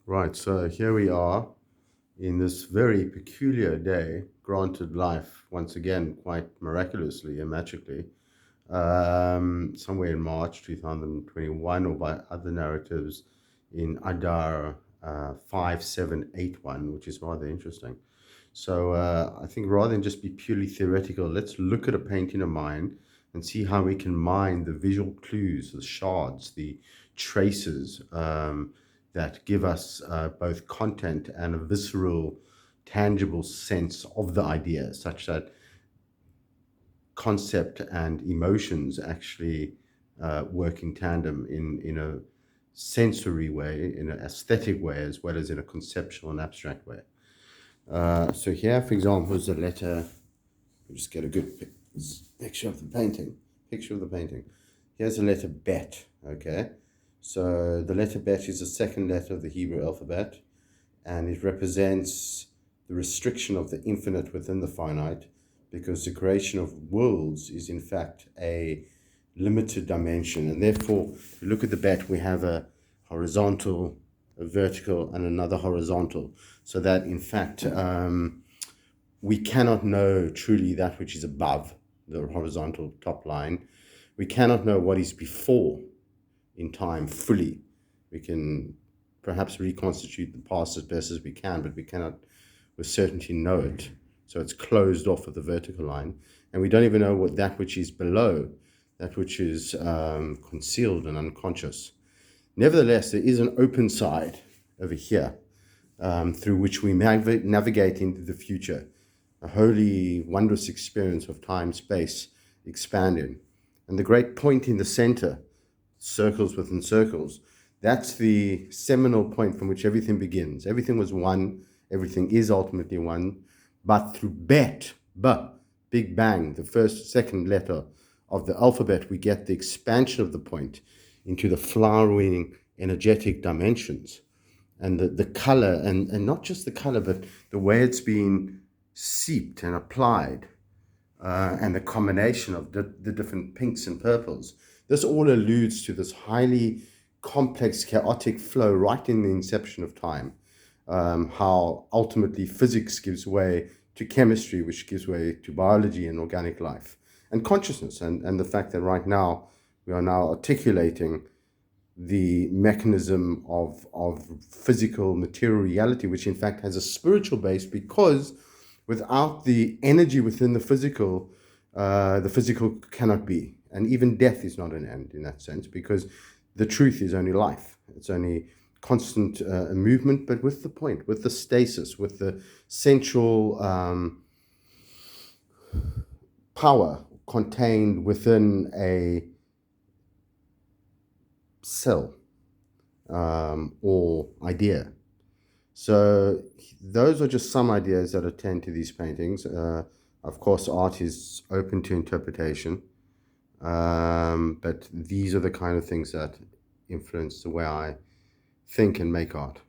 Right, so here we are in this very peculiar day, granted life once again quite miraculously and magically, somewhere in March 2021, or by other narratives in Adar 5781, which is rather interesting. So I think rather than just be purely theoretical, let's look at a painting of mine and see how we can mine the visual clues, the shards, the traces that give us both content and a visceral, tangible sense of the idea, such that concept and emotions actually work in tandem in a sensory way, in an aesthetic way, as well as in a conceptual and abstract way. So here, for example, is a letter. We'll just get a good picture of the painting. Picture of the painting. Here's the letter Bet. Okay, so the letter Bet is the second letter of the Hebrew alphabet, and it represents the restriction of the infinite within the finite, because the creation of worlds is in fact a limited dimension, and therefore, if you look at the Bet, we have a horizontal, a vertical, and another horizontal, so that in fact we cannot know truly that which is above the horizontal top line. We cannot know what is before in time fully. We can perhaps reconstitute the past as best as we can, but we cannot with certainty know it. So it's closed off at the vertical line. And we don't even know what that which is below, that which is concealed and unconscious. Nevertheless, there is an open side over here through which we navigate into the future, a wholly wondrous experience of time, space, expanding. And the great point in the center, circles within circles, that's the seminal point from which everything begins. Everything was one, everything is ultimately one, but through Big Bang, the second letter of the alphabet, we get the expansion of the point into the flowering energetic dimensions. And the color, and not just the color, but the way it's been seeped and applied, and the combination of the different pinks and purples. This all alludes to this highly complex, chaotic flow right in the inception of time. How ultimately physics gives way to chemistry, which gives way to biology and organic life, and consciousness, and the fact that right now we are now articulating the mechanism of physical material reality, which in fact has a spiritual base, because without the energy within the physical cannot be. And even death is not an end in that sense, because the truth is only life. It's only constant movement, but with the point, with the stasis, with the central power contained within a cell or idea. So those are just some ideas that attend to these paintings. Of course, art is open to interpretation, but these are the kind of things that influence the way I think and make art.